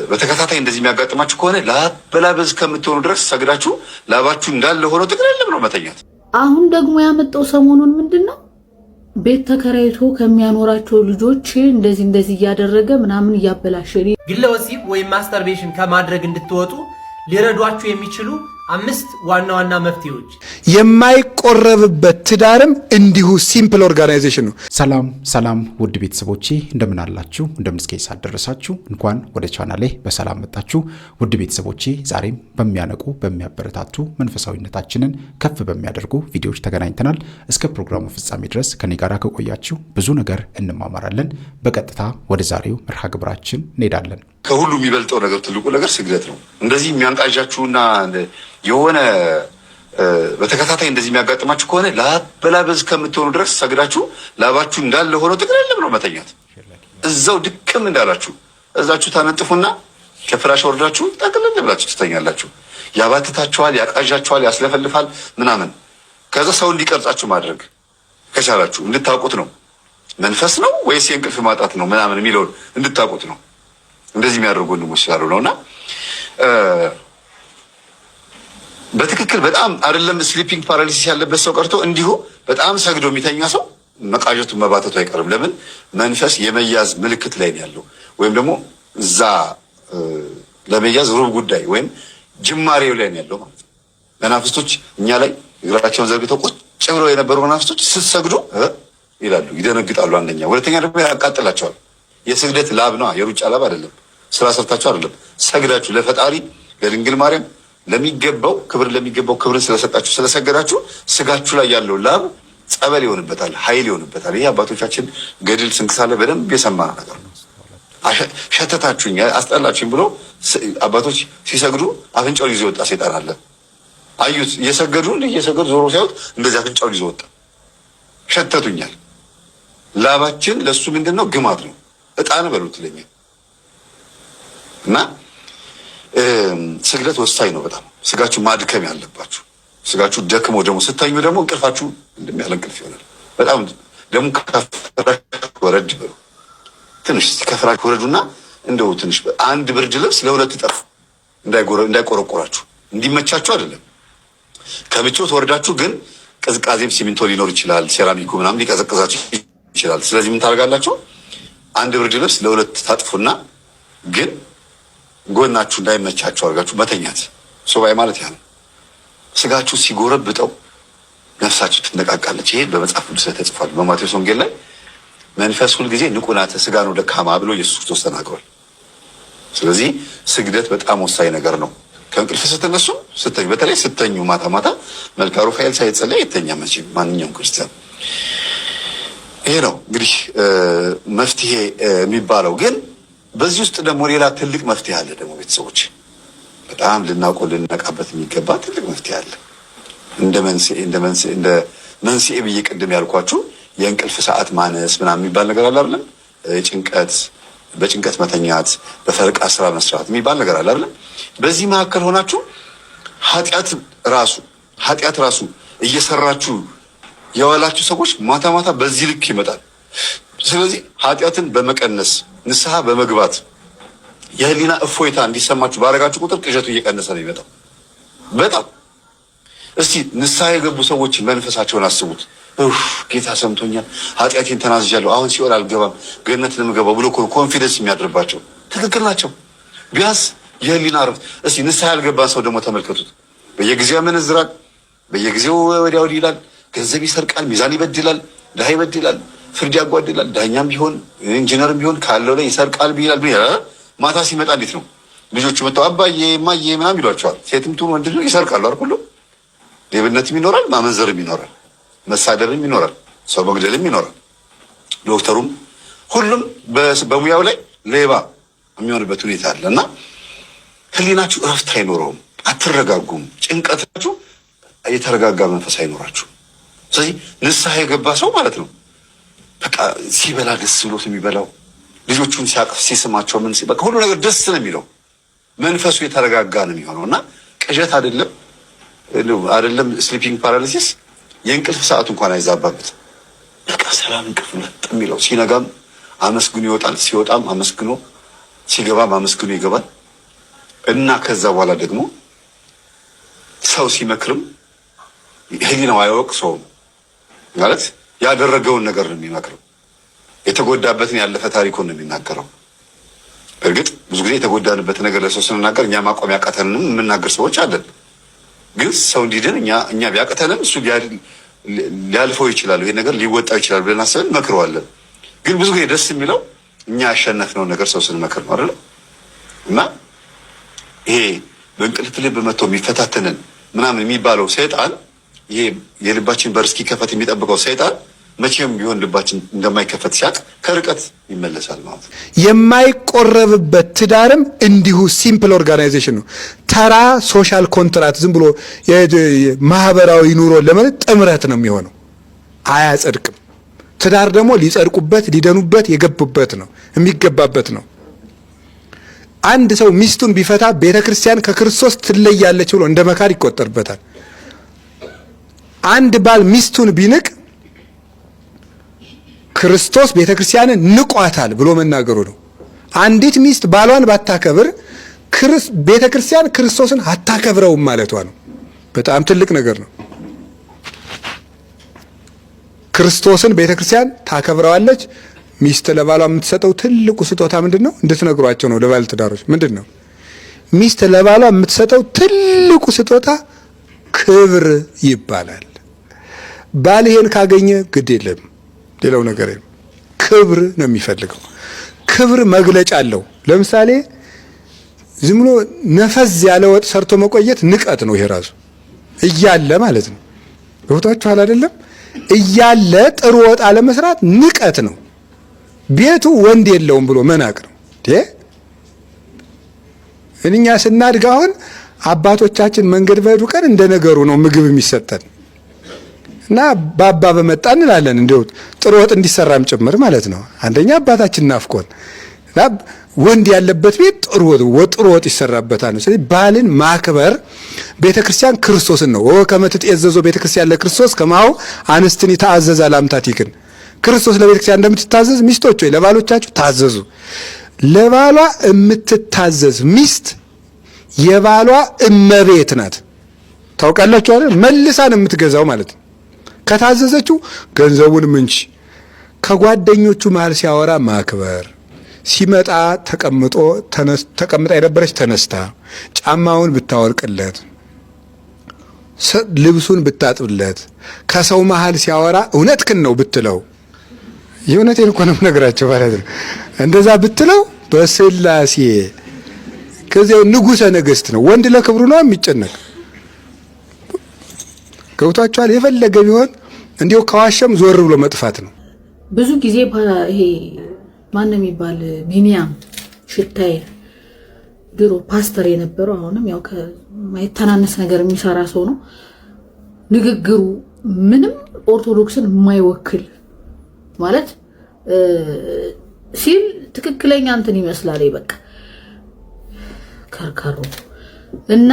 በተከታታይ እንደዚህ የሚያጋጥማችሁ ከሆነ ላበላበዝ ከምትሆኑ ድረስ ሰግዳችሁ ላባችሁ እንዳለ ሆኖ ጥቅልል ብሎ መተኛት። አሁን ደግሞ ያመጣው ሰሞኑን ምንድነው ቤት ተከራይቶ ከሚያኖራቸው ልጆች እንደዚህ እያደረገ ምናምን እያበላሸ ግለ ወሲብ ወይም ማስተርቤሽን ከማድረግ እንድትወጡ ሊረዷችሁ የሚችሉ 5 ዋና መፍትሄዎች። የማይቆረብበት ትዳርም እንዲሁ ሲምፕል ኦርጋናይዜሽን ነው። ሰላም ውድ ቤተሰቦቼ እንደምን አላችሁ? እንደምን እስከ ሰዓት ደረሳችሁ? እንኳን ወደ ቻናሌ በሰላም መጣችሁ። ውድ ቤተሰቦቼ ዛሬም በሚያነቁ በሚያበረታቱ መንፈሳዊነታችንን ከፍ በሚያደርጉ ቪዲዮዎች ተገናኝተናል። እስከ ፕሮግራሙ ፍጻሜ ድረስ ከኔ ጋር ከቆያችሁ ብዙ ነገር እንማማራለን። በቀጥታ ወደ ዛሬው መርሃ ግብራችን እንሄዳለን። ከሁሉ የሚበልጠው ነገር ትልቁ ነገር ስግደት ነው። እንደዚህ የሚያንቃዣችሁና የሆነ በተከታታይ እንደዚህ የሚያጋጥማችሁ ከሆነ ላበላበዝ ከምትሆኑ ድረስ ሰግዳችሁ ላባችሁ እንዳለ ሆኖ ጥቅልል ብሎ መተኛት። እዛው ድክም እንዳላችሁ እዛችሁ ታነጥፉና ከፍራሽ ወርዳችሁ ጠቅልል ብላችሁ ትተኛላችሁ። ያባትታችኋል፣ ያቃዣችኋል፣ ያስለፈልፋል ምናምን። ከዛ ሰው እንዲቀርጻችሁ ማድረግ ከቻላችሁ እንድታውቁት ነው። መንፈስ ነው ወይስ የእንቅልፍ ማጣት ነው ምናምን የሚለውን እንድታውቁት ነው። እንደዚህ የሚያደርጉ ወንድሞች ስላሉ ነውና በትክክል በጣም አይደለም ስሊፒንግ ፓራሊሲስ ያለበት ሰው ቀርቶ እንዲሁ በጣም ሰግዶ የሚተኛ ሰው መቃዠቱ መባተቱ አይቀርም። ለምን? መንፈስ የመያዝ ምልክት ላይ ነው ያለው፣ ወይም ደግሞ እዛ ለመያዝ ሩብ ጉዳይ ወይም ጅማሬው ላይ ነው ያለው ማለት ነው። መናፍስቶች እኛ ላይ እግራቸውን ዘርግተው ቁጭ ብለው የነበሩ መናፍስቶች ስትሰግዱ ይላሉ፣ ይደነግጣሉ። አንደኛ፣ ሁለተኛ ደግሞ ያቃጥላቸዋል። የስግደት ላብ ነው፣ የሩጫ ላብ አይደለም። ስራ ሰርታችሁ አይደለም፣ ሰግዳችሁ ለፈጣሪ ለድንግል ማርያም ለሚገባው ክብርን ስለሰጣችሁ ስለሰገዳችሁ ስጋችሁ ላይ ያለው ላብ ጸበል ይሆንበታል፣ ኃይል ይሆንበታል። ይሄ አባቶቻችን ገድል ስንክሳለ በደንብ የሰማነው ነገር ነው። ሸተታችሁኝ አስጠላችሁኝ ብሎ አባቶች ሲሰግዱ አፍንጫውን ይዞ ወጣ ሰይጣን አለ። አዩት፣ እየሰገዱ ዞሮ ሲያዩት እንደዚህ አፍንጫውን ይዞ ወጣ። ሸተቱኛል። ላባችን ለሱ ምንድነው? ግማት ነው፣ እጣን በሉት ለኛ እና ስግደት ወሳኝ ነው በጣም። ስጋችሁ ማድከም ያለባችሁ፣ ስጋችሁ ደክሞ ደግሞ ስተኙ ደግሞ እንቅልፋችሁ እንደሚያለ እንቅልፍ ይሆናል። በጣም ደግሞ ከፍራሽ ወረድ በሉ። ትንሽ ከፍራሽ ወረዱና እንደው ትንሽ አንድ ብርድ ልብስ ለሁለት ጠፍ እንዳይቆረቆራችሁ እንዲመቻችሁ አይደለም። ከምቾት ወርዳችሁ ግን ቅዝቃዜም ሲሚንቶ ሊኖር ይችላል፣ ሴራሚኩ ምናምን ሊቀዘቅዛችሁ ይችላል። ስለዚህ ምን ታደርጋላችሁ? አንድ ብርድ ልብስ ለሁለት ታጥፉና ግን ጎናችሁ እንዳይመቻችሁ አድርጋችሁ መተኛት። ሱባኤ ማለት ያ ነው። ስጋችሁ ሲጎረብጠው ነፍሳችሁ ትነቃቃለች። ይሄ በመጽሐፍ ቅዱስ ላይ ተጽፏል። በማቴዎስ ወንጌል ላይ መንፈስ ሁልጊዜ ንቁ ናት፣ ስጋ ነው ደካማ ብሎ ኢየሱስ ክርስቶስ ተናግሯል። ስለዚህ ስግደት በጣም ወሳኝ ነገር ነው። ከእንቅልፍ ስትነሱ ስተኙ፣ በተለይ ስተኙ ማታ መልካ ሩፋኤል ሳይጸለይ የተኛ መቼም ማንኛውም ክርስቲያን። ይሄ ነው እንግዲህ መፍትሄ የሚባለው። ግን በዚህ ውስጥ ደግሞ ሌላ ትልቅ መፍትሄ አለ። ደግሞ ቤተሰቦች በጣም ልናውቀው ልንነቃበት የሚገባ ትልቅ መፍትሄ አለ። እንደ መንስኤ ብዬ ቅድም ያልኳችሁ የእንቅልፍ ሰዓት ማነስ ምናምን የሚባል ነገር አለ አይደለም? በጭንቀት መተኛት፣ በፈረቃ ስራ መስራት የሚባል ነገር አለ አይደለም? በዚህ መካከል ሆናችሁ ኃጢአት ራሱ እየሰራችሁ የዋላችሁ ሰዎች ማታ በዚህ ልክ ይመጣል። ስለዚህ ኃጢአትን በመቀነስ ንስሐ በመግባት የህሊና እፎይታ እንዲሰማችሁ ባረጋችሁ ቁጥር ቅዠቱ እየቀነሰ ነው የሚመጣው። በጣም እስቲ ንስሐ የገቡ ሰዎች መንፈሳቸውን አስቡት። ጌታ ሰምቶኛል፣ ኃጢአቴን ተናዝዣለሁ፣ አሁን ሲኦል አልገባም ገነት ለምገባው ብሎ ኮንፊደንስ የሚያድርባቸው ትክክል ናቸው። ቢያንስ የህሊና እረፍት። እስቲ ንስሐ ያልገባን ሰው ደግሞ ተመልከቱት። በየጊዜው ያመነዝራል፣ በየጊዜው ወዲያ ወዲህ ይላል፣ ገንዘብ ይሰርቃል፣ ሚዛን ይበድላል፣ ድሃ ይበድላል፣ ፍርድ ያጓድላል። ዳኛም ቢሆን ኢንጂነርም ቢሆን ካለው ላይ ይሰርቃል ብይላል። ማታ ሲመጣ እንዴት ነው? ልጆቹ መጥተው አባዬ እማዬ ምናምን ይሏቸዋል። ሴትም ትሁን ወንድ ልጅ ይሰርቃሉ አይደል? ሁሉ ሌብነትም ይኖራል፣ ማመንዘርም ይኖራል፣ መሳደብም ይኖራል፣ ሰው መግደልም ይኖራል። ዶክተሩም ሁሉም በሙያው ላይ ሌባ የሚሆንበት ሁኔታ አለ እና ህሊናችሁ እረፍት አይኖረውም፣ አትረጋጉም። ጭንቀታችሁ የተረጋጋ መንፈስ አይኖራችሁ። ስለዚህ ንስሐ የገባ ሰው ማለት ነው በቃ ሲበላ ደስ ብሎት የሚበላው፣ ልጆቹን ሲያቅፍ ሲስማቸው ምን በቃ ሁሉ ነገር ደስ ነው የሚለው፣ መንፈሱ የተረጋጋ ነው የሚሆነው እና ቅዠት አይደለም ስሊፒንግ ፓራሊሲስ የእንቅልፍ ሰዓቱ እንኳን አይዛባበት። በቃ ሰላም እንቅልፍ ነው የሚለው። ሲነጋም አመስግኖ ይወጣል፣ ሲወጣም አመስግኖ፣ ሲገባም አመስግኖ ይገባል። እና ከዛ በኋላ ደግሞ ሰው ሲመክርም ህሊናው አይወቅሰውም ማለት ያደረገውን ነገር ነው የሚመክረው። የተጎዳበትን ያለፈ ታሪኩን ነው የሚናገረው። እርግጥ ብዙ ጊዜ የተጎዳንበት ነገር ለሰው ስንናገር እኛ ማቆም ያቃተንም የምናገር ሰዎች አለን። ግን ሰው እንዲድን እኛ ቢያቀተንም እሱ ሊያልፈው ይችላል፣ ይሄ ነገር ሊወጣው ይችላል ብለን አስበን መክረዋለን። ግን ብዙ ጊዜ ደስ የሚለው እኛ ያሸነፍነው ነገር ሰው ስንመክር ነው አይደል? እና ይሄ በእንቅልፍ ልብ መጥቶ የሚፈታተንን ምናምን የሚባለው ሰይጣን ይሄ የልባችን በር እስኪከፈት የሚጠብቀው ሰይጣን መቼም ቢሆን ልባችን እንደማይከፈት ሲያቅ ከርቀት ይመለሳል ማለት ነው። የማይቆረብበት ትዳርም እንዲሁ ሲምፕል ኦርጋናይዜሽን ነው። ተራ ሶሻል ኮንትራት ዝም ብሎ ማህበራዊ ኑሮ ለማለት ጥምረት ነው የሚሆነው፣ አያጸድቅም። ትዳር ደግሞ ሊጸድቁበት ሊደኑበት የገቡበት ነው የሚገባበት ነው። አንድ ሰው ሚስቱን ቢፈታ ቤተክርስቲያን ከክርስቶስ ትለያለች ብሎ እንደ መካድ ይቆጠርበታል። አንድ ባል ሚስቱን ቢንቅ ክርስቶስ ቤተክርስቲያንን ንቋታል ብሎ መናገሩ ነው። አንዲት ሚስት ባሏን ባታከብር ቤተክርስቲያን ክርስቶስን አታከብረውም ማለቷ ነው። በጣም ትልቅ ነገር ነው። ክርስቶስን ቤተክርስቲያን ታከብረዋለች። ሚስት ለባሏ የምትሰጠው ትልቁ ስጦታ ምንድነው? እንድትነግሯቸው ነው ለባል ትዳሮች። ምንድነው ሚስት ለባሏ የምትሰጠው ትልቁ ስጦታ? ክብር ይባላል። ባል ይሄን ካገኘ ግድ የለም ሌላው ነገር ክብር ነው የሚፈልገው። ክብር መግለጫ አለው። ለምሳሌ ዝም ብሎ ነፈዝ ያለ ወጥ ሰርቶ መቆየት ንቀት ነው። ይሄ ራሱ እያለ ማለት ነው። ወጣችኋል አይደለም? እያለ ጥሩ ወጥ አለ መስራት ንቀት ነው። ቤቱ ወንድ የለውም ብሎ መናቅ ነው። እኛ ስናድግ አሁን አባቶቻችን መንገድ በሄዱ ቀን እንደ ነገሩ ነው ምግብ የሚሰጠን እና ባባ በመጣ እንላለን። እንደው ጥሩ ወጥ እንዲሰራም ጭምር ማለት ነው። አንደኛ አባታችን ናፍቆን እና ወንድ ያለበት ቤት ጥሩ ወጥ ይሰራበታል። ስለዚህ ባልን ማክበር ቤተክርስቲያን ክርስቶስን ነው። ከመትጤዘዞ ቤተክርስቲያን ለክርስቶስ ከማው አንስትን ይታዘዝ አላምታቲክን ክርስቶስ ለቤተክርስቲያን እንደምትታዘዝ ሚስቶች ወይ ለባሎቻችሁ ታዘዙ። ለባሏ የምትታዘዝ ሚስት የባሏ እመቤት ናት። ታውቃላችሁ አይደል? መልሳን የምትገዛው ማለት ነው። ከታዘዘችው ገንዘቡን ምንጭ ከጓደኞቹ መሃል ሲያወራ ማክበር፣ ሲመጣ ተቀምጣ የነበረች ተነስታ ጫማውን ብታወልቅለት፣ ልብሱን ብታጥብለት፣ ከሰው መሃል ሲያወራ እውነትህን ነው ብትለው፣ የእውነቴን እኮ ነው የምነግራቸው ማለት ነው። እንደዛ ብትለው በስላሴ ከዚያው ንጉሠ ነገሥት ነው። ወንድ ለክብሩ ነው የሚጨነቅ። ገብቷቸዋል። የፈለገ ቢሆን እንዲሁ ከዋሸም ዞር ብሎ መጥፋት ነው። ብዙ ጊዜ ይሄ ማን የሚባል ቢኒያም ሽታዬ ድሮ ፓስተር የነበረው አሁንም ያው ከማይተናነስ ነገር የሚሰራ ሰው ነው። ንግግሩ ምንም ኦርቶዶክስን የማይወክል ማለት ሲል ትክክለኛ እንትን ይመስላል። በቃ ከርካሮ እና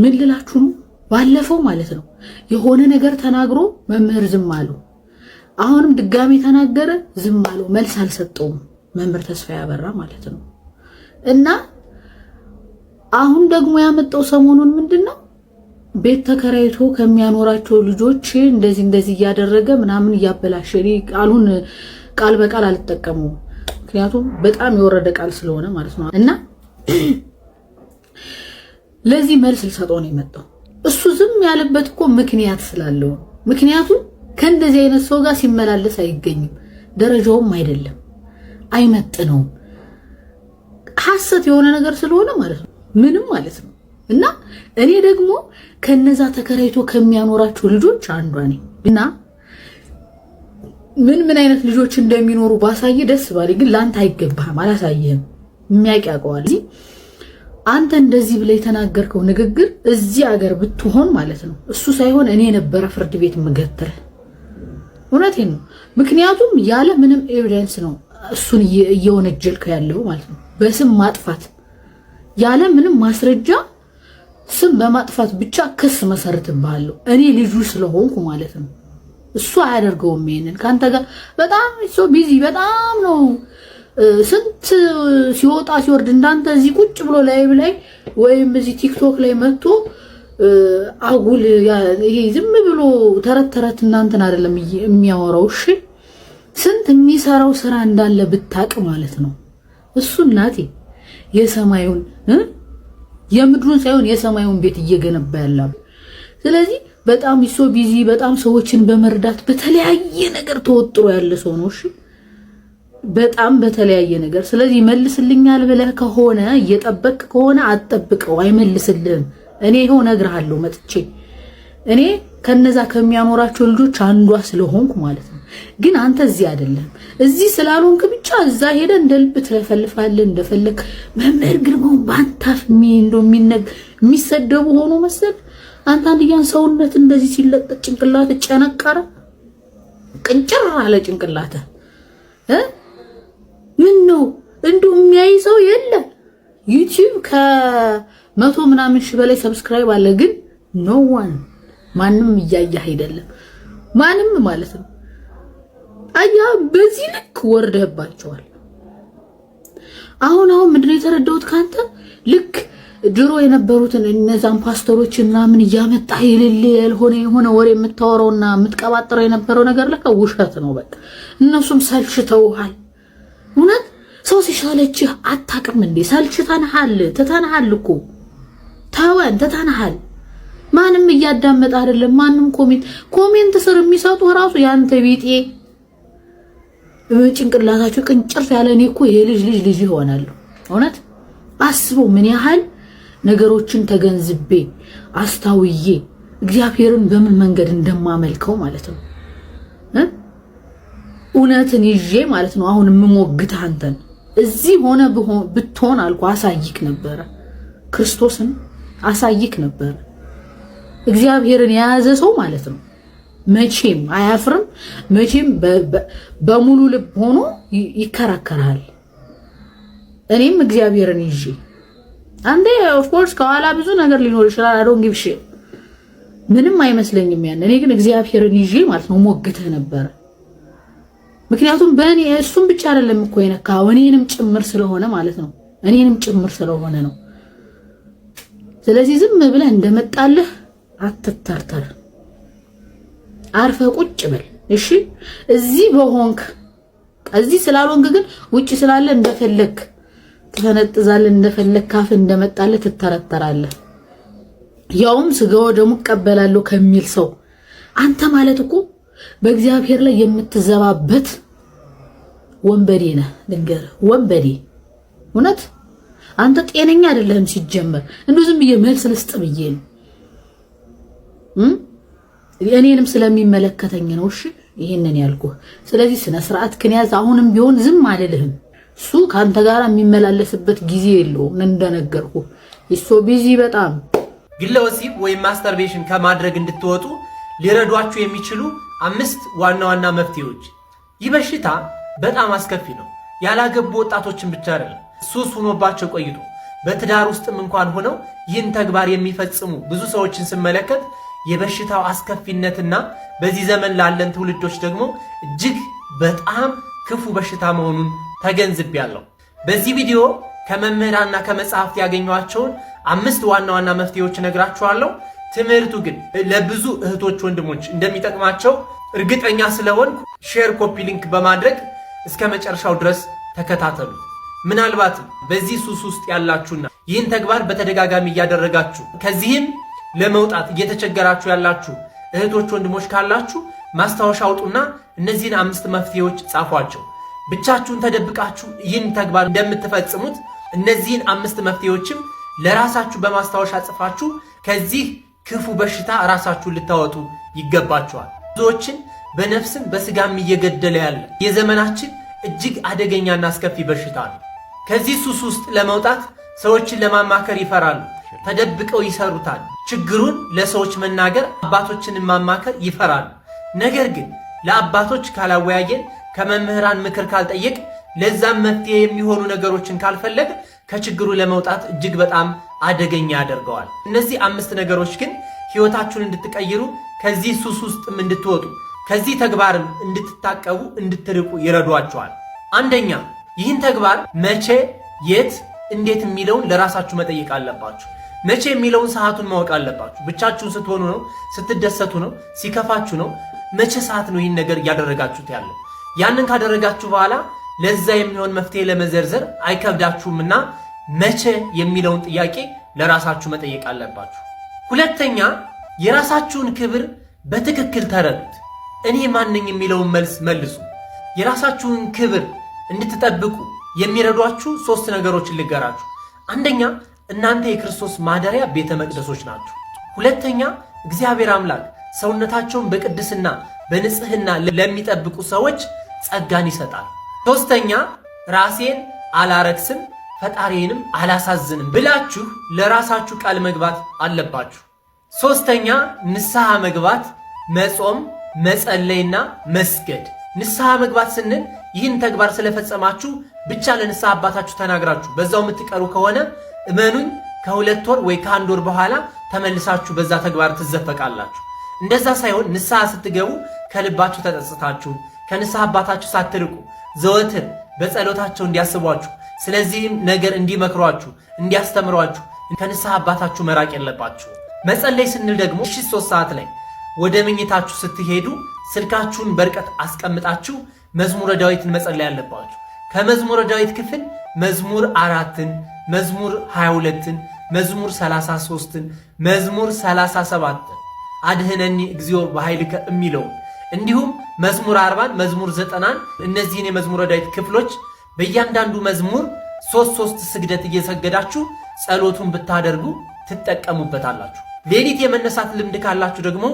ምን ልላችሁ ነው፣ ባለፈው ማለት ነው የሆነ ነገር ተናግሮ መምህር ዝም አሉ። አሁንም ድጋሚ ተናገረ፣ ዝም አሉ። መልስ አልሰጠውም መምህር ተስፋዬ አበራ ማለት ነው። እና አሁን ደግሞ ያመጣው ሰሞኑን ምንድነው ቤት ተከራይቶ ከሚያኖራቸው ልጆች እንደዚህ እያደረገ ምናምን እያበላሸ። ቃሉን ቃል በቃል አልተጠቀመው ምክንያቱም በጣም የወረደ ቃል ስለሆነ ማለት ነው። እና ለዚህ መልስ ልሰጠው ነው የመጣው። እሱ ዝም ያለበት እኮ ምክንያት ስላለው፣ ምክንያቱም ከእንደዚህ አይነት ሰው ጋር ሲመላለስ አይገኝም፣ ደረጃውም አይደለም፣ አይመጥነውም። ሐሰት የሆነ ነገር ስለሆነ ማለት ነው ምንም ማለት ነው። እና እኔ ደግሞ ከነዛ ተከራይቶ ከሚያኖራቸው ልጆች አንዷ ነኝ። እና ምን አይነት ልጆች እንደሚኖሩ ባሳየ ደስ ባለ፣ ግን ላንተ አይገባህም፣ አላሳየህም። የሚያውቅ ያውቀዋል። አንተ እንደዚህ ብለህ የተናገርከው ንግግር እዚህ አገር ብትሆን ማለት ነው እሱ ሳይሆን እኔ ነበረ ፍርድ ቤት መገተር። እውነቴን ነው። ምክንያቱም ያለ ምንም ኤቪደንስ ነው እሱን እየወነጀልከው ያለው ማለት ነው። በስም ማጥፋት ያለ ምንም ማስረጃ ስም በማጥፋት ብቻ ክስ መሰርትብሃለሁ እኔ ልጁ ስለሆንኩ ማለት ነው። እሱ አያደርገውም። ይሄንን ካንተ ጋር በጣም ቢዚ በጣም ነው ስንት ሲወጣ ሲወርድ እንዳንተ እዚህ ቁጭ ብሎ ላይቭ ላይ ወይም እዚህ ቲክቶክ ላይ መጥቶ አጉል ይሄ ዝም ብሎ ተረት እናንተን አይደለም የሚያወራው። እሺ ስንት የሚሰራው ስራ እንዳለ ብታቅ ማለት ነው። እሱ እናቴ የሰማዩን የምድሩን ሳይሆን የሰማዩን ቤት እየገነባ ያለው። ስለዚህ በጣም ይሶ ቢዚ በጣም ሰዎችን በመርዳት በተለያየ ነገር ተወጥሮ ያለ ሰው ነው። እሺ በጣም በተለያየ ነገር። ስለዚህ መልስልኛል ብለህ ከሆነ እየጠበቅ ከሆነ አትጠብቀው፣ አይመልስልህም። እኔ ይሄው ነግርሃለሁ መጥቼ እኔ ከነዛ ከሚያኖራቸው ልጆች አንዷ ስለሆንኩ ማለት ነው። ግን አንተ እዚህ አይደለም። እዚህ ስላልሆንክ ብቻ እዛ ሄደ እንደልብ ትለፈልፋለህ እንደፈለክ። መምህር ግርማው ባንታፍ የሚሰደቡ ሆኖ መሰል አንተ አንድያን ሰውነት እንደዚህ ሲለጠጥ ጭንቅላት ጨነቀረ ቅንጭር አለ ጭንቅላት ምን ነው እንደው የሚያይ ሰው የለ። ዩቲዩብ ከ100 ምናምን ሺህ በላይ ሰብስክራይብ አለ። ግን ኖ ዋን ማንም እያየህ አይደለም ማንም ማለት ነው። አያ በዚህ ልክ ወርደህባቸዋል። አሁን ምንድነው የተረዳሁት ካንተ ልክ ድሮ የነበሩትን እነዛን ፓስተሮችና ምን እያመጣ ይልል የሆነ ወሬ የምታወራውና የምትቀባጥረው የነበረው ነገር ለካ ውሸት ነው። በቃ እነሱም ሰልችተውሃል። እውነት ሰው ሲሻለችህ አታቅም እንዴ? ሰልችተንሃል፣ ትተንሃል እኮ ተወን፣ ትተንሃል። ማንም እያዳመጠ አይደለም። ማንም ኮሜንት ስር የሚሰጡ ራሱ ያንተ ቢጤ ጭንቅላታቸው ቅንጭርት ያለ እኔ እኮ ልጅ ይሆናል። እውነት አስበው ምን ያህል ነገሮችን ተገንዝቤ አስታውዬ እግዚአብሔርን በምን መንገድ እንደማመልከው ማለት ነው። እውነትን ይዤ ማለት ነው። አሁን የምሞግት አንተን እዚህ ሆነ ብትሆን አልኩ አሳይክ ነበረ። ክርስቶስን አሳይክ ነበረ። እግዚአብሔርን የያዘ ሰው ማለት ነው መቼም አያፍርም። መቼም በሙሉ ልብ ሆኖ ይከራከራል። እኔም እግዚአብሔርን ይዤ አንዴ ኦፍ ኮርስ ከኋላ ብዙ ነገር ሊኖር ይችላል። I don't give shit ምንም አይመስለኝም ያን። እኔ ግን እግዚአብሔርን ይዤ ማለት ነው ሞግተህ ነበር። ምክንያቱም በእኔ እሱም ብቻ አይደለም እኮ የነካው እኔንም ጭምር ስለሆነ ማለት ነው። እኔንም ጭምር ስለሆነ ነው። ስለዚህ ዝም ብለህ እንደመጣልህ አትተርተር፣ አርፈ ቁጭ በል እሺ። እዚህ በሆንክ እዚህ ስላልሆንክ ግን ውጪ ስላለ እንደፈለክ ትፈነጥዛለህ፣ እንደፈለክ ካፍ እንደመጣልህ ትተረተራለህ። ያውም ስጋው ደሙ ቀበላለሁ ከሚል ሰው አንተ ማለት እኮ በእግዚአብሔር ላይ የምትዘባበት ወንበዴ ነህ። ልንገርህ ወንበዴ፣ እውነት አንተ ጤነኛ አይደለህም ሲጀመር። እንደው ዝም ብዬ መልስ ልስጥ ብዬ ነው እኔንም ስለሚመለከተኝ ነው። እሺ ይሄንን ያልኩህ። ስለዚህ ስነ ስርዓት ክንያዝ። አሁንም ቢሆን ዝም አልልህም። እሱ ካንተ ጋር የሚመላለስበት ጊዜ የለውም። እንደነገርኩ እሱ ቢዚ በጣም ግለ ወሲብ ወይም ማስተርቤሽን ከማድረግ እንድትወጡ ሊረዷችሁ የሚችሉ 5 ዋና ዋና መፍትሄዎች። ይህ በሽታ በጣም አስከፊ ነው። ያላገቡ ወጣቶችን ብቻ አይደለም፣ ሱስ ሆኖባቸው ቆይቶ በትዳር ውስጥም እንኳን ሆነው ይህን ተግባር የሚፈጽሙ ብዙ ሰዎችን ስመለከት የበሽታው አስከፊነትና በዚህ ዘመን ላለን ትውልዶች ደግሞ እጅግ በጣም ክፉ በሽታ መሆኑን ተገንዝቤያለሁ። በዚህ ቪዲዮ ከመምህራንና ከመጽሐፍት ያገኘኋቸውን 5 ዋና ዋና መፍትሄዎች እነግራችኋለሁ። ትምህርቱ ግን ለብዙ እህቶች ወንድሞች እንደሚጠቅማቸው እርግጠኛ ስለሆንኩ ሼር፣ ኮፒ ሊንክ በማድረግ እስከ መጨረሻው ድረስ ተከታተሉ። ምናልባትም በዚህ ሱስ ውስጥ ያላችሁና ይህን ተግባር በተደጋጋሚ እያደረጋችሁ ከዚህም ለመውጣት እየተቸገራችሁ ያላችሁ እህቶች ወንድሞች ካላችሁ ማስታወሻ አውጡና እነዚህን 5 መፍትሄዎች ጻፏቸው። ብቻችሁን ተደብቃችሁ ይህን ተግባር እንደምትፈጽሙት እነዚህን 5 መፍትሄዎችም ለራሳችሁ በማስታወሻ ጽፋችሁ ከዚህ ክፉ በሽታ ራሳችሁን ልታወጡ ይገባችኋል። ብዙዎችን በነፍስም በስጋም እየገደለ ያለ የዘመናችን እጅግ አደገኛና አስከፊ በሽታ ነው። ከዚህ ሱስ ውስጥ ለመውጣት ሰዎችን ለማማከር ይፈራሉ፣ ተደብቀው ይሰሩታል። ችግሩን ለሰዎች መናገር፣ አባቶችን ማማከር ይፈራሉ። ነገር ግን ለአባቶች ካላወያየን፣ ከመምህራን ምክር ካልጠየቅ፣ ለዛም መፍትሄ የሚሆኑ ነገሮችን ካልፈለግ ከችግሩ ለመውጣት እጅግ በጣም አደገኛ ያደርገዋል። እነዚህ 5 ነገሮች ግን ህይወታችሁን እንድትቀይሩ፣ ከዚህ ሱስ ውስጥም እንድትወጡ፣ ከዚህ ተግባርም እንድትታቀቡ፣ እንድትርቁ ይረዷቸዋል። አንደኛ፣ ይህን ተግባር መቼ፣ የት፣ እንዴት የሚለውን ለራሳችሁ መጠየቅ አለባችሁ። መቼ የሚለውን ሰዓቱን ማወቅ አለባችሁ። ብቻችሁን ስትሆኑ ነው፣ ስትደሰቱ ነው፣ ሲከፋችሁ ነው። መቼ ሰዓት ነው ይህን ነገር እያደረጋችሁት ያለው? ያንን ካደረጋችሁ በኋላ ለዛ የሚሆን መፍትሄ ለመዘርዘር አይከብዳችሁምና መቼ የሚለውን ጥያቄ ለራሳችሁ መጠየቅ አለባችሁ። ሁለተኛ የራሳችሁን ክብር በትክክል ተረዱት። እኔ ማንኝ የሚለውን መልስ መልሱ። የራሳችሁን ክብር እንድትጠብቁ የሚረዷችሁ 3 ነገሮችን ልገራችሁ። አንደኛ እናንተ የክርስቶስ ማደሪያ ቤተ መቅደሶች ናችሁ። ሁለተኛ እግዚአብሔር አምላክ ሰውነታቸውን በቅድስና በንጽህና ለሚጠብቁ ሰዎች ጸጋን ይሰጣል። ሶስተኛ ራሴን አላረክስም ፈጣሪንም አላሳዝንም ብላችሁ ለራሳችሁ ቃል መግባት አለባችሁ። ሶስተኛ ንስሐ መግባት፣ መጾም፣ መጸለይና መስገድ። ንስሐ መግባት ስንል ይህን ተግባር ስለፈጸማችሁ ብቻ ለንስሐ አባታችሁ ተናግራችሁ በዛው የምትቀሩ ከሆነ እመኑኝ ከ2 ወር ወይ ከ1 ወር በኋላ ተመልሳችሁ በዛ ተግባር ትዘፈቃላችሁ። እንደዛ ሳይሆን ንስሐ ስትገቡ ከልባችሁ ተጸጽታችሁ ከንስሐ አባታችሁ ሳትርቁ ዘወትር በጸሎታቸው እንዲያስቧችሁ ስለዚህም ነገር እንዲመክሯችሁ እንዲያስተምሯችሁ ከንስሐ አባታችሁ መራቅ የለባችሁ። መጸለይ ስንል ደግሞ 3 ሰዓት ላይ ወደ መኝታችሁ ስትሄዱ ስልካችሁን በርቀት አስቀምጣችሁ መዝሙረ ዳዊትን መጸለይ አለባችሁ። ከመዝሙረ ዳዊት ክፍል መዝሙር 4ን፣ መዝሙር 22ን፣ መዝሙር 33ን፣ መዝሙር 37ን አድህነኒ እግዚኦ በኃይልከ የሚለውን እንዲሁም መዝሙር 40ን፣ መዝሙር 90ን እነዚህን የመዝሙረ ዳዊት ክፍሎች በእያንዳንዱ መዝሙር 3 ስግደት እየሰገዳችሁ ጸሎቱን ብታደርጉ ትጠቀሙበታላችሁ። ሌሊት የመነሳት ልምድ ካላችሁ ደግሞ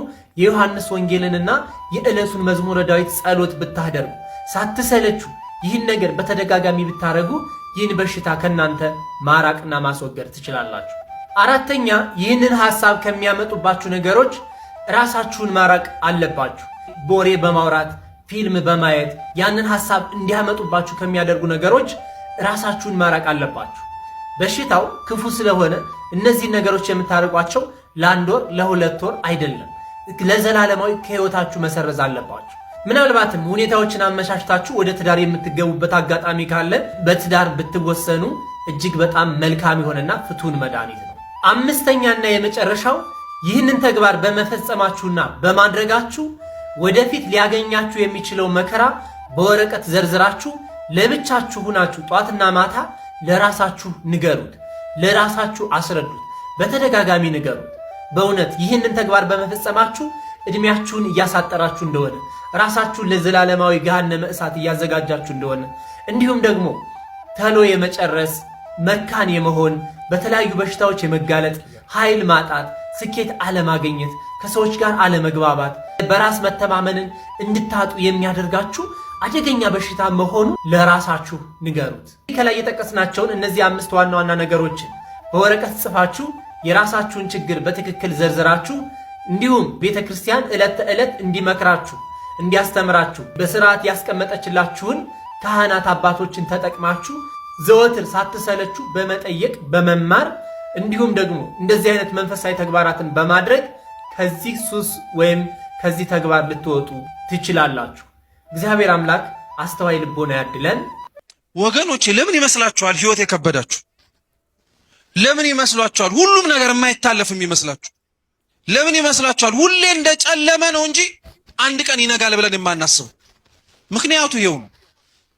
የዮሐንስ ወንጌልንና የዕለቱን መዝሙረ ዳዊት ጸሎት ብታደርጉ ሳትሰለችሁ ይህን ነገር በተደጋጋሚ ብታረጉ ይህን በሽታ ከናንተ ማራቅና ማስወገድ ትችላላችሁ። አራተኛ ይህንን ሐሳብ ከሚያመጡባችሁ ነገሮች ራሳችሁን ማራቅ አለባችሁ። ቦሬ በማውራት ፊልም በማየት ያንን ሐሳብ እንዲያመጡባችሁ ከሚያደርጉ ነገሮች ራሳችሁን ማራቅ አለባችሁ። በሽታው ክፉ ስለሆነ እነዚህ ነገሮች የምታርቋቸው ለ1 ወር ለ2 ወር አይደለም፣ ለዘላለማዊ ከህይወታችሁ መሰረዝ አለባችሁ። ምናልባትም ሁኔታዎችን አመቻችታችሁ ወደ ትዳር የምትገቡበት አጋጣሚ ካለ በትዳር ብትወሰኑ እጅግ በጣም መልካም የሆነና ፍቱን መድኃኒት ነው። አምስተኛና የመጨረሻው ይህንን ተግባር በመፈጸማችሁና በማድረጋችሁ ወደፊት ሊያገኛችሁ የሚችለው መከራ በወረቀት ዘርዝራችሁ ለብቻችሁ ሁናችሁ ጧትና ማታ ለራሳችሁ ንገሩት፣ ለራሳችሁ አስረዱት፣ በተደጋጋሚ ንገሩት። በእውነት ይህንን ተግባር በመፈጸማችሁ እድሜያችሁን እያሳጠራችሁ እንደሆነ፣ ራሳችሁን ለዘላለማዊ ገሃነመ እሳት እያዘጋጃችሁ እንደሆነ፣ እንዲሁም ደግሞ ተሎ የመጨረስ መካን የመሆን በተለያዩ በሽታዎች የመጋለጥ ኃይል ማጣት፣ ስኬት አለማግኘት፣ ከሰዎች ጋር አለመግባባት፣ በራስ መተማመንን እንድታጡ የሚያደርጋችሁ አደገኛ በሽታ መሆኑ ለራሳችሁ ንገሩት። ከላይ የጠቀስናቸውን እነዚህ 5 ዋና ዋና ነገሮችን በወረቀት ጽፋችሁ የራሳችሁን ችግር በትክክል ዘርዝራችሁ እንዲሁም ቤተክርስቲያን ዕለት ተዕለት እንዲመክራችሁ እንዲያስተምራችሁ በስርዓት ያስቀመጠችላችሁን ካህናት አባቶችን ተጠቅማችሁ ዘወትር ሳትሰለችሁ በመጠየቅ በመማር እንዲሁም ደግሞ እንደዚህ አይነት መንፈሳዊ ተግባራትን በማድረግ ከዚህ ሱስ ወይም ከዚህ ተግባር ልትወጡ ትችላላችሁ። እግዚአብሔር አምላክ አስተዋይ ልቦና ያድለን። ወገኖቼ ለምን ይመስላችኋል ህይወት የከበዳችሁ? ለምን ይመስላችኋል ሁሉም ነገር የማይታለፍም ይመስላችሁ? ለምን ይመስላችኋል ሁሌ እንደጨለመ ነው እንጂ አንድ ቀን ይነጋል ብለን የማናስበው? ምክንያቱ ይሄው ነው።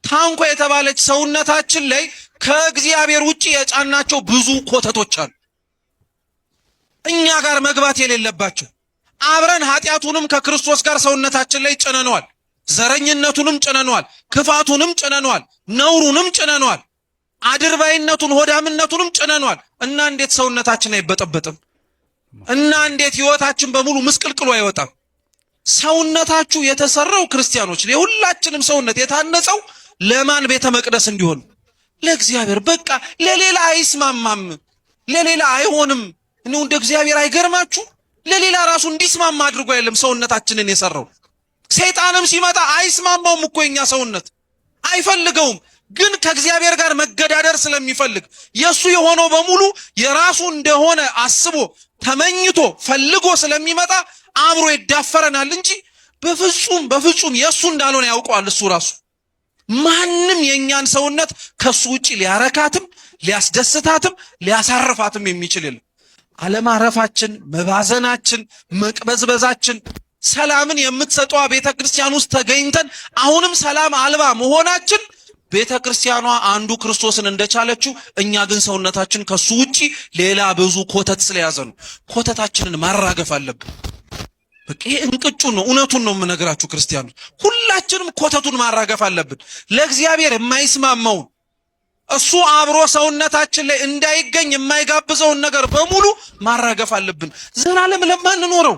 ታንኳ የተባለች ሰውነታችን ላይ ከእግዚአብሔር ውጪ የጫናቸው ብዙ ኮተቶች አሉ፣ እኛ ጋር መግባት የሌለባቸው። አብረን ኃጢአቱንም ከክርስቶስ ጋር ሰውነታችን ላይ ጭነነዋል። ዘረኝነቱንም ጭነነዋል፣ ክፋቱንም ጭነነዋል፣ ነውሩንም ጭነነዋል፣ አድርባይነቱን ሆዳምነቱንም ጭነነዋል። እና እንዴት ሰውነታችን አይበጠበጥም? እና እንዴት ህይወታችን በሙሉ ምስቅልቅሉ አይወጣም? ሰውነታችሁ የተሰራው ክርስቲያኖች፣ የሁላችንም ሰውነት የታነጸው ለማን ቤተ መቅደስ እንዲሆን? ለእግዚአብሔር። በቃ ለሌላ አይስማማም፣ ለሌላ አይሆንም። እንደው እንደ እግዚአብሔር አይገርማችሁ? ለሌላ ራሱ እንዲስማማ አድርጎ አይደለም ሰውነታችንን የሰራው። ሰይጣንም ሲመጣ አይስማማውም እኮ የኛ ሰውነት አይፈልገውም። ግን ከእግዚአብሔር ጋር መገዳደር ስለሚፈልግ የሱ የሆነው በሙሉ የራሱ እንደሆነ አስቦ ተመኝቶ ፈልጎ ስለሚመጣ አብሮ ይዳፈረናል እንጂ በፍጹም የሱ እንዳልሆነ ያውቀዋል እሱ ራሱ። ማንም የኛን ሰውነት ከሱ ውጪ ሊያረካትም ሊያስደስታትም ሊያሳርፋትም የሚችል የለም። አለማረፋችን፣ መባዘናችን፣ መቅበዝበዛችን ሰላምን የምትሰጠዋ ቤተክርስቲያን ውስጥ ተገኝተን አሁንም ሰላም አልባ መሆናችን ቤተክርስቲያኗ አንዱ ክርስቶስን እንደቻለችው እኛ ግን ሰውነታችን ከሱ ውጪ ሌላ ብዙ ኮተት ስለያዘ ነው። ኮተታችንን ማራገፍ አለብን። በቃ ይሄ እንቅጩን ነው፣ እውነቱን ነው የምነግራችሁ ክርስቲያኖች። ሁላችንም ኮተቱን ማራገፍ አለብን። ለእግዚአብሔር የማይስማማውን እሱ አብሮ ሰውነታችን ላይ እንዳይገኝ የማይጋብዘውን ነገር በሙሉ ማራገፍ አለብን። ዘላለም ለማንኖረው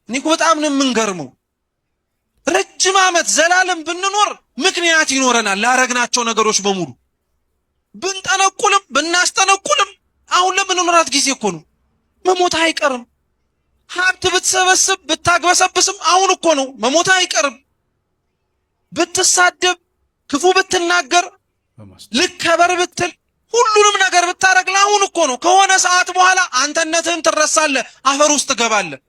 እኔ እኮ በጣም ነው የምንገርመው። ረጅም ዓመት ዘላለም ብንኖር ምክንያት ይኖረናል ላረግናቸው ነገሮች በሙሉ። ብንጠነቁልም ብናስጠነቁልም አሁን ለምንኖራት ጊዜ እኮ ነው፣ መሞት አይቀርም። ሀብት ብትሰበስብ ብታግበሰብስም አሁን እኮ ነው፣ መሞት አይቀርም። ብትሳደብ ክፉ ብትናገር ልከበር ብትል ሁሉንም ነገር ብታረግ ለአሁን እኮ ነው። ከሆነ ሰዓት በኋላ አንተነትህን ትረሳለህ፣ አፈር ውስጥ ትገባለህ።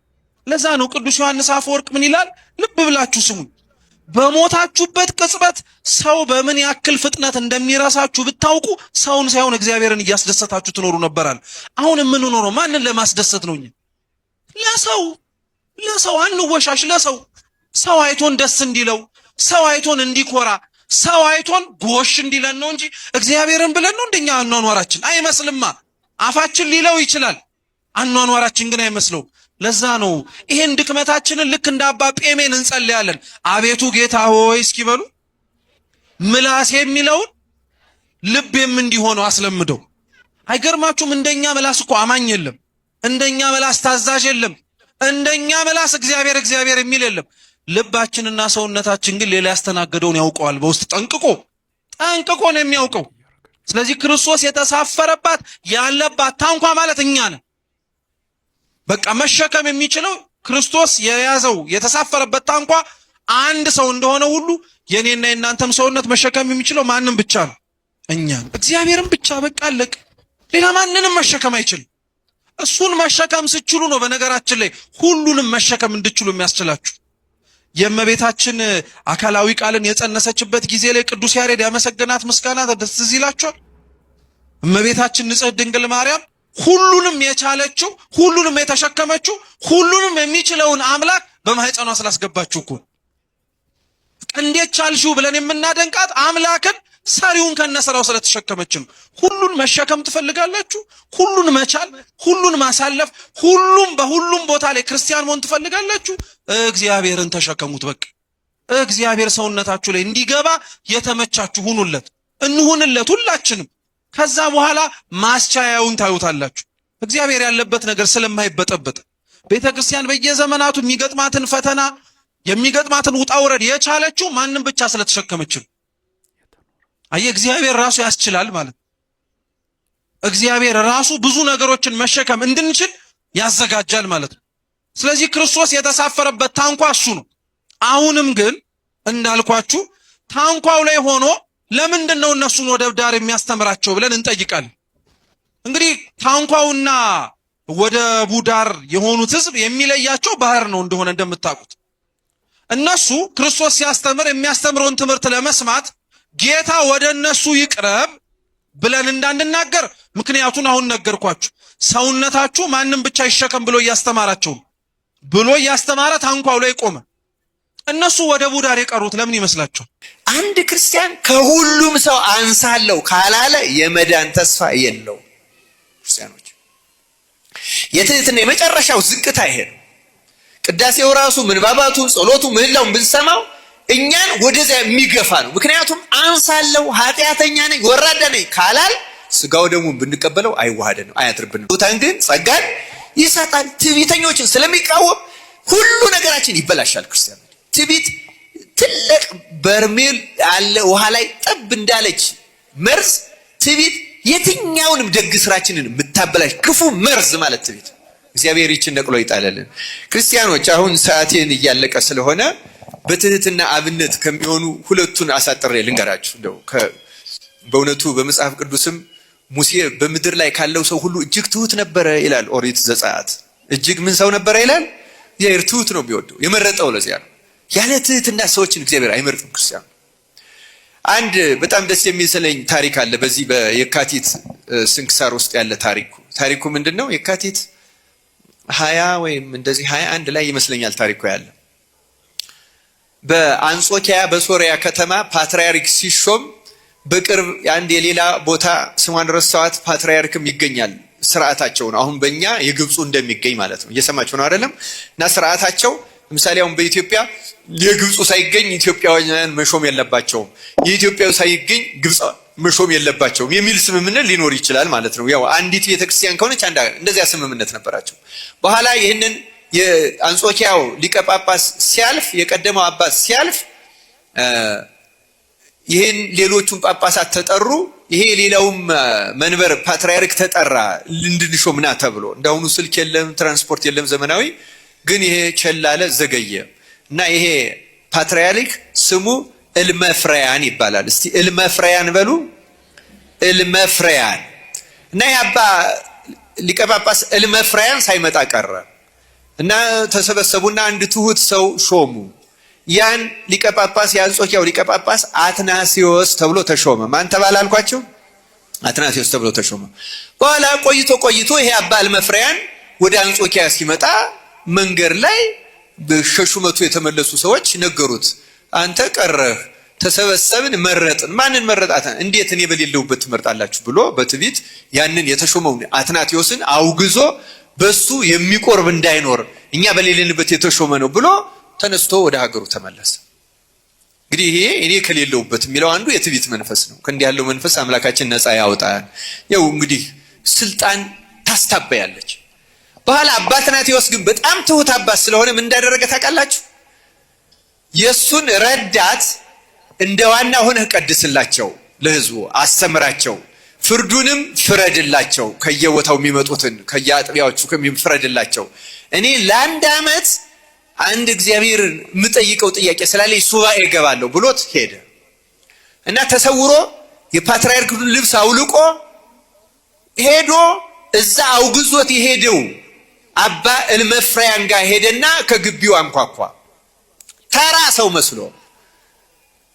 ለዛ ነው ቅዱስ ዮሐንስ አፈወርቅ ምን ይላል? ልብ ብላችሁ ስሙ። በሞታችሁበት ቅጽበት ሰው በምን ያክል ፍጥነት እንደሚረሳችሁ ብታውቁ ሰውን ሳይሆን እግዚአብሔርን እያስደሰታችሁ ትኖሩ ነበራል። አሁን የምንኖረው ማንን ለማስደሰት ነው? ለሰው አንወሻሽ። ሰው አይቶን ደስ እንዲለው፣ ሰው አይቶን እንዲኮራ፣ ሰው አይቶን ጎሽ እንዲለን ነው እንጂ እግዚአብሔርን ብለን ነው እንደኛ አኗኗራችን አይመስልማ። አፋችን ሊለው ይችላል፣ አኗኗራችን ግን አይመስለው። ለዛ ነው ይሄን ድክመታችንን ልክ እንደ አባ ጴሜን እንጸልያለን። አቤቱ ጌታ ሆይ እስኪበሉ ምላስ የሚለውን ልቤም እንዲሆነው አስለምደው። አይገርማችሁም? እንደኛ ምላስ እኮ አማኝ የለም፣ እንደኛ ምላስ ታዛዥ የለም፣ እንደኛ ምላስ እግዚአብሔር የሚል የለም። ልባችንና ሰውነታችን ግን ሌላ ያስተናገደውን ያውቀዋል። በውስጥ ጠንቅቆ ነው የሚያውቀው። ስለዚህ ክርስቶስ የተሳፈረባት ያለባት ታንኳ ማለት እኛ ነን። በቃ መሸከም የሚችለው ክርስቶስ የያዘው የተሳፈረበት ታንኳ አንድ ሰው እንደሆነ ሁሉ የኔና የናንተም ሰውነት መሸከም የሚችለው ማንም ብቻ ነው? እኛን፣ እግዚአብሔርን ብቻ። በቃ አለቅ። ሌላ ማንንም መሸከም አይችልም። እሱን መሸከም ስችሉ ነው በነገራችን ላይ ሁሉንም መሸከም እንድችሉ የሚያስችላችሁ። የእመቤታችን አካላዊ ቃልን የጸነሰችበት ጊዜ ላይ ቅዱስ ያሬድ ያመሰገናት ምስጋና ደስ ይላችኋል። እመቤታችን ንጽሕት ድንግል ማርያም ሁሉንም የቻለችው ሁሉንም የተሸከመችው ሁሉንም የሚችለውን አምላክ በማህፀኗ ስላስገባችሁ እኮ። እንዴት ቻልሽው ብለን የምናደንቃት አምላክን ሰሪውን ከነሰራው ስለተሸከመች ነው። ሁሉን መሸከም ትፈልጋላችሁ? ሁሉን መቻል፣ ሁሉን ማሳለፍ፣ ሁሉም በሁሉም ቦታ ላይ ክርስቲያን መሆን ትፈልጋላችሁ? እግዚአብሔርን ተሸከሙት። በቃ እግዚአብሔር ሰውነታችሁ ላይ እንዲገባ የተመቻችሁ ሁኑለት፣ እንሁንለት ሁላችንም። ከዛ በኋላ ማስቻያውን ታዩታላችሁ። እግዚአብሔር ያለበት ነገር ስለማይበጠበጥ ቤተክርስቲያን በየዘመናቱ የሚገጥማትን ፈተና የሚገጥማትን ውጣ ውረድ የቻለችው ማንም ብቻ ስለተሸከመች ነው። እግዚአብሔር ራሱ ያስችላል ማለት ነው። እግዚአብሔር ራሱ ብዙ ነገሮችን መሸከም እንድንችል ያዘጋጃል ማለት ነው። ስለዚህ ክርስቶስ የተሳፈረበት ታንኳ እሱ ነው። አሁንም ግን እንዳልኳችሁ ታንኳው ላይ ሆኖ ለምንድነው እነሱን ወደ ዳር የሚያስተምራቸው ብለን እንጠይቃለን። እንግዲህ ታንኳውና ወደቡ ዳር የሆኑት ሕዝብ የሚለያቸው ባህር ነው እንደሆነ እንደምታውቁት። እነሱ ክርስቶስ ሲያስተምር የሚያስተምረውን ትምህርት ለመስማት ጌታ ወደ እነሱ ይቅረብ ብለን እንዳንናገር ምክንያቱን አሁን ነገርኳችሁ። ሰውነታችሁ ማንም ብቻ ይሸከም ብሎ እያስተማረ ታንኳው ላይ ቆመ። እነሱ ወደቡ ዳር የቀሩት ለምን ይመስላችኋል? አንድ ክርስቲያን ከሁሉም ሰው አንሳለሁ ካላለ የመዳን ተስፋ የለው። ክርስቲያኖች የትህትና የመጨረሻው ዝቅታ ይሄ ነው። ቅዳሴው ራሱ ምንባባቱ፣ ጸሎቱ፣ ምህላውን ብንሰማው እኛን ወደዚያ የሚገፋ ነው። ምክንያቱም አንሳለሁ፣ ኃጢአተኛ ነኝ፣ ወራዳ ነኝ ካላል ስጋው ደሙን ብንቀበለው አይዋሃደንም፣ አያትርብንም። ቦታን ግን ጸጋን ይሰጣል። ትዕቢተኞችን ስለሚቃወም ሁሉ ነገራችን ይበላሻል። ክርስቲያን ትዕቢት ትልቅ በርሜል ያለ ውሃ ላይ ጠብ እንዳለች መርዝ፣ ትዕቢት የትኛውንም ደግ ስራችንን የምታበላሽ ክፉ መርዝ ማለት ትዕቢት። እግዚአብሔር ይችን ነቅሎ ይጣለልን። ክርስቲያኖች አሁን ሰዓቴን እያለቀ ስለሆነ በትህትና አብነት ከሚሆኑ ሁለቱን አሳጥሬ ልንገራችሁ። እንደው በእውነቱ በመጽሐፍ ቅዱስም ሙሴ በምድር ላይ ካለው ሰው ሁሉ እጅግ ትሁት ነበረ ይላል ኦሪት ዘጸአት። እጅግ ምን ሰው ነበረ ይላል? እግዚአብሔር ትሁት ነው የሚወደው፣ የመረጠው ለዚያ ነው። ያለ ትህትና ሰዎችን እግዚአብሔር አይመርጥም። ክርስቲያኑ አንድ በጣም ደስ የሚመስለኝ ታሪክ አለ በዚህ በየካቲት ስንክሳር ውስጥ ያለ ታሪኩ ምንድነው? የካቲት 20 ወይም እንደዚህ 21 ላይ ይመስለኛል ታሪኩ ያለ። በአንጾኪያ በሶሪያ ከተማ ፓትርያርክ ሲሾም በቅርብ አንድ የሌላ ቦታ ስሟን ረሳኋት ፓትርያርክም ይገኛል። ስርዓታቸው ነው አሁን በእኛ የግብፁ እንደሚገኝ ማለት ነው። እየሰማችሁ ነው አይደለም? እና ስርዓታቸው ለምሳሌ አሁን በኢትዮጵያ የግብፁ ሳይገኝ ኢትዮጵያውያን መሾም የለባቸውም፣ የኢትዮጵያው ሳይገኝ ግብፅ መሾም የለባቸውም የሚል ስምምነት ሊኖር ይችላል ማለት ነው። ያው አንዲት ቤተክርስቲያን ከሆነች አንድ እንደዚያ ስምምነት ነበራቸው። በኋላ ይህንን የአንጾኪያው ሊቀ ጳጳስ ሲያልፍ፣ የቀደመው አባት ሲያልፍ ይህን ሌሎቹን ጳጳሳት ተጠሩ። ይሄ ሌላውም መንበር ፓትርያርክ ተጠራ እንድንሾምና ተብሎ። እንዳሁኑ ስልክ የለም ትራንስፖርት የለም ዘመናዊ፣ ግን ይሄ ቸላለ ዘገየ እና ይሄ ፓትርያርክ ስሙ እልመፍሪያን ይባላል። እስቲ እልመፍሪያን በሉ። እልመፍሪያን እና ያባ ሊቀ ጳጳስ እልመፍሪያን ሳይመጣ ቀረ እና ተሰበሰቡና አንድ ትሁት ሰው ሾሙ። ያን ሊቀ ጳጳስ የአንጾኪያው ሊቀ ጳጳስ አትናሲዮስ ተብሎ ተሾመ። ማን ተባለ አልኳቸው? አትናሲዮስ ተብሎ ተሾመ። በኋላ ቆይቶ ይሄ አባ እልመፍሪያን ወደ አንጾኪያ ሲመጣ መንገድ ላይ በሹመቱ የተመለሱ ሰዎች ነገሩት፣ አንተ ቀረህ፣ ተሰበሰብን፣ መረጥን። ማንን መረጣት? እንዴት እኔ በሌለውበት ትመርጣላችሁ ብሎ በትዕቢት ያንን የተሾመውን አትናቴዎስን አውግዞ በሱ የሚቆርብ እንዳይኖር እኛ በሌለንበት የተሾመ ነው ብሎ ተነስቶ ወደ ሀገሩ ተመለሰ። እንግዲህ ይሄ እኔ ከሌለውበት የሚለው አንዱ የትዕቢት መንፈስ ነው። ከእንዲህ ያለው መንፈስ አምላካችን ነፃ ያውጣን። ያው እንግዲህ ስልጣን ታስታበያለች። በኋላ አባ አትናቴዎስ ግን በጣም ትሁት አባት ስለሆነ ምን እንዳደረገ ታውቃላችሁ? የሱን ረዳት እንደ ዋና ሆነህ ቀድስላቸው፣ ለህዝቡ አስተምራቸው፣ ፍርዱንም ፍረድላቸው፣ ከየቦታው የሚመጡትን ከየአጥቢያዎቹ ፍረድላቸው። እኔ ለአንድ ዓመት አንድ እግዚአብሔር የምጠይቀው ጥያቄ ስላለኝ ሱባኤ እገባለሁ ብሎት ሄደ እና ተሰውሮ የፓትርያርኩን ልብስ አውልቆ ሄዶ እዛ አውግዞት የሄደው አባ እልመፍሪያን ጋር ሄደና ከግቢው አንኳኳ። ተራ ሰው መስሎ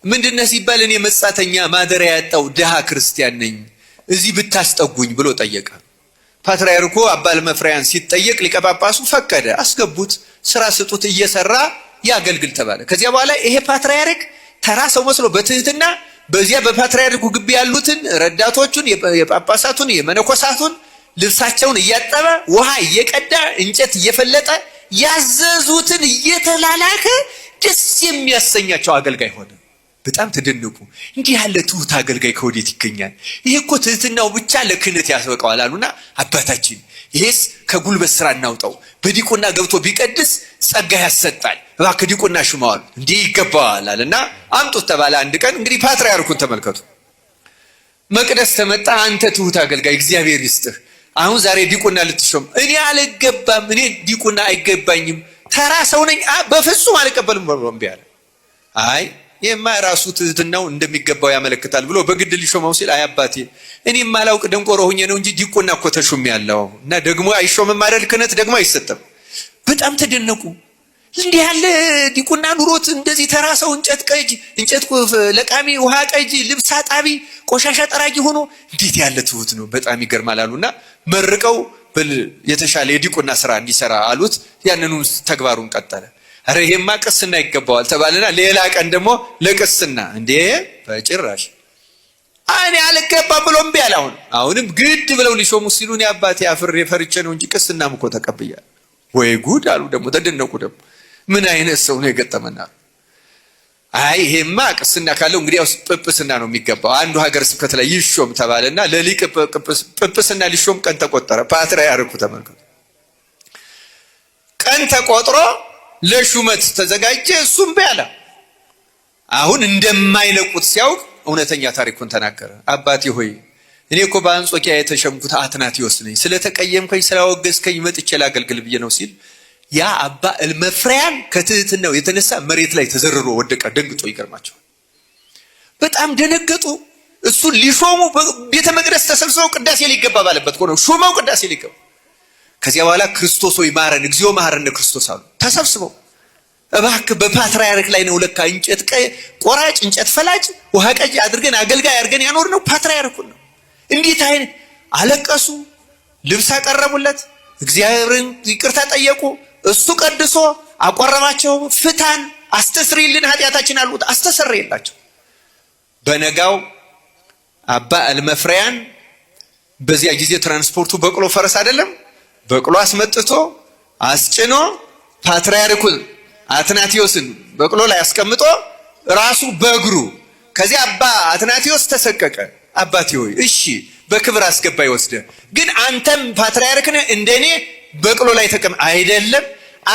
ምንድነው ሲባል እኔ መጻተኛ ማደሪያ ያጣው ድሃ ክርስቲያን ነኝ፣ እዚህ ብታስጠጉኝ ብሎ ጠየቀ። ፓትርያርኩ አባ እልመፍሪያን ሲጠየቅ ሊቀ ጳጳሱ ፈቀደ። አስገቡት፣ ስራ ስጡት፣ እየሰራ ያገልግል ተባለ። ከዚያ በኋላ ይሄ ፓትርያርክ ተራ ሰው መስሎ በትህትና በዚያ በፓትርያርኩ ግቢ ያሉትን ረዳቶቹን፣ የጳጳሳቱን፣ የመነኮሳቱን ልብሳቸውን እያጠበ ውሃ እየቀዳ እንጨት እየፈለጠ ያዘዙትን እየተላላከ ደስ የሚያሰኛቸው አገልጋይ ሆነ። በጣም ተደነቁ። እንዲህ ያለ ትሁት አገልጋይ ከወዴት ይገኛል? ይሄ እኮ ትህትናው ብቻ ለክህነት ያስበቃዋል አሉና አባታችን ይሄስ ከጉልበት ስራ እናውጣው፣ በዲቁና ገብቶ ቢቀድስ ጸጋ ያሰጣል፣ እባክህ ዲቁና ሽማዋል፣ እንዲህ ይገባዋል አለና አምጡት ተባለ። አንድ ቀን እንግዲህ ፓትርያርኩን ተመልከቱ። መቅደስ ተመጣ። አንተ ትሁት አገልጋይ እግዚአብሔር ይስጥህ፣ አሁን ዛሬ ዲቁና ልትሾም። እኔ አልገባም፣ እኔ ዲቁና አይገባኝም፣ ተራ ሰው ነኝ፣ በፍጹም አልቀበልም ብሎ እምቢ አለ። አይ ይሄማ ራሱ ትህትናው እንደሚገባው ያመለክታል ብሎ በግድ ሊሾመው ሲል አይ አባቴ እኔ ማላውቅ ደንቆሮ ሆኜ ነው እንጂ ዲቁና እኮ ተሾሜያለሁ እና ደግሞ አይሾምም አይደል? ክህነት ደግሞ አይሰጥም። በጣም ተደነቁ። እንዲህ ያለ ዲቁና ኑሮት እንደዚህ ተራ ሰው እንጨት ቀጅ፣ እንጨት ለቃሚ፣ ውሃ ቀጅ፣ ልብስ አጣቢ፣ ቆሻሻ ጠራጊ ሆኖ እንዴት ያለ ትሁት ነው! በጣም ይገርማል አሉና መርቀው የተሻለ የዲቁና ስራ እንዲሰራ አሉት። ያንኑ ተግባሩን ቀጠለ። አረ ይሄማ ቅስና ይገባዋል ተባለና ሌላ ቀን ደግሞ ለቅስና እንዴ በጭራሽ እኔ አልገባ ብሎ እምቢ አለ። አሁንም ግድ ብለው ሊሾሙ ሲሉ እኔ አባቴ አፍሬ ፈርቼ ነው እንጂ ቅስናም እኮ ተቀብያለሁ። ወይ ጉድ አሉ። ደግሞ ተደነቁ። ደግሞ ምን አይነት ሰው ነው የገጠመና? አይ ይሄማ ቅስና ካለው እንግዲህ ያው ጵጵስና ነው የሚገባው። አንዱ ሀገረ ስብከት ላይ ይሾም ተባለና ለሊቀ ጵጵስና ሊሾም ቀን ተቆጠረ። ፓትርያርኩ ተመልከቱ፣ ቀን ተቆጥሮ ለሹመት ተዘጋጀ። እሱም ቢያለ አሁን እንደማይለቁት ሲያውቅ እውነተኛ ታሪኩን ተናገረ። አባቴ ሆይ እኔ እኮ በአንጾኪያ የተሸምኩት አትናቴዎስ ነኝ፣ ስለተቀየምከኝ ስላወገዝከኝ መጥቼ ላገልግል ብዬ ነው ሲል ያ አባ እልመፍሪያን ከትህትናው የተነሳ መሬት ላይ ተዘርሮ ወደቀ። ደንግጦ ይገርማቸዋል። በጣም ደነገጡ። እሱን ሊሾሙ ቤተ መቅደስ ተሰብስበው ቅዳሴ ሊገባ ባለበት ነው ሹመው ቅዳሴ ሊገባ። ከዚያ በኋላ ክርስቶስ ሆይ ማረን፣ እግዚኦ ማረን ክርስቶስ አሉ። ተሰብስበው እባክህ በፓትርያርክ ላይ ነው ለካ እንጨት ቆራጭ እንጨት ፈላጭ ውሃ ቀጅ አድርገን አገልጋይ አድርገን ያኖር ነው ፓትርያርኩን ነው። እንዴት አይነት አለቀሱ፣ ልብስ አቀረቡለት፣ እግዚአብሔርን ይቅርታ ጠየቁ። እሱ ቀድሶ አቆረባቸው። ፍታን አስተስሪልን ኃጢአታችን አሉት፣ አስተሰረየላቸው። በነጋው አባ አልመፍሪያን በዚያ ጊዜ ትራንስፖርቱ በቅሎ ፈረስ አይደለም፣ በቅሎ አስመጥቶ አስጭኖ ፓትርያርኩን አትናቴዎስን በቅሎ ላይ አስቀምጦ ራሱ በእግሩ ከዚያ አባ አትናቴዎስ ተሰቀቀ። አባቴ ሆይ እሺ በክብር አስገባይ ወስደ፣ ግን አንተም ፓትርያርክ ነህ እንደኔ በቅሎ ላይ ተቀም አይደለም፣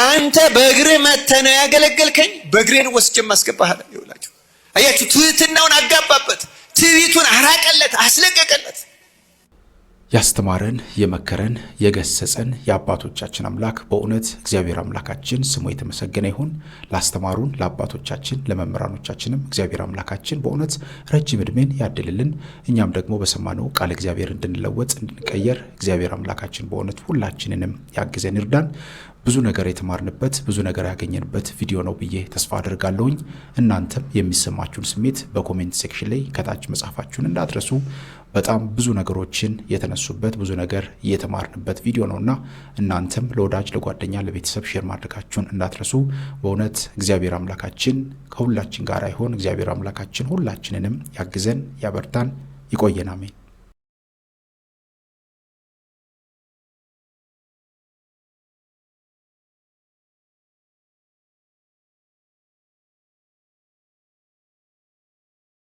አንተ በእግርህ መተህ ነው ያገለገልከኝ፣ በእግሬን ወስጄም አስገባሃለሁ። ይውላችሁ አያችሁ፣ ትህትናውን አጋባበት፣ ትዕቢቱን አራቀለት፣ አስለቀቀለት። ያስተማረን የመከረን የገሰጸን የአባቶቻችን አምላክ በእውነት እግዚአብሔር አምላካችን ስሙ የተመሰገነ ይሁን። ላስተማሩን ለአባቶቻችን ለመምህራኖቻችንም እግዚአብሔር አምላካችን በእውነት ረጅም ዕድሜን ያድልልን። እኛም ደግሞ በሰማነው ቃል እግዚአብሔር እንድንለወጥ እንድንቀየር እግዚአብሔር አምላካችን በእውነት ሁላችንንም ያግዘን ይርዳን። ብዙ ነገር የተማርንበት ብዙ ነገር ያገኘንበት ቪዲዮ ነው ብዬ ተስፋ አድርጋለሁኝ። እናንተም የሚሰማችሁን ስሜት በኮሜንት ሴክሽን ላይ ከታች መጻፋችሁን እንዳትረሱ። በጣም ብዙ ነገሮችን የተነሱበት ብዙ ነገር የተማርንበት ቪዲዮ ነውና እናንተም ለወዳጅ ለጓደኛ ለቤተሰብ ሼር ማድረጋችሁን እንዳትረሱ። በእውነት እግዚአብሔር አምላካችን ከሁላችን ጋር ይሁን። እግዚአብሔር አምላካችን ሁላችንንም ያግዘን ያበርታን። ይቆየን። አሜን።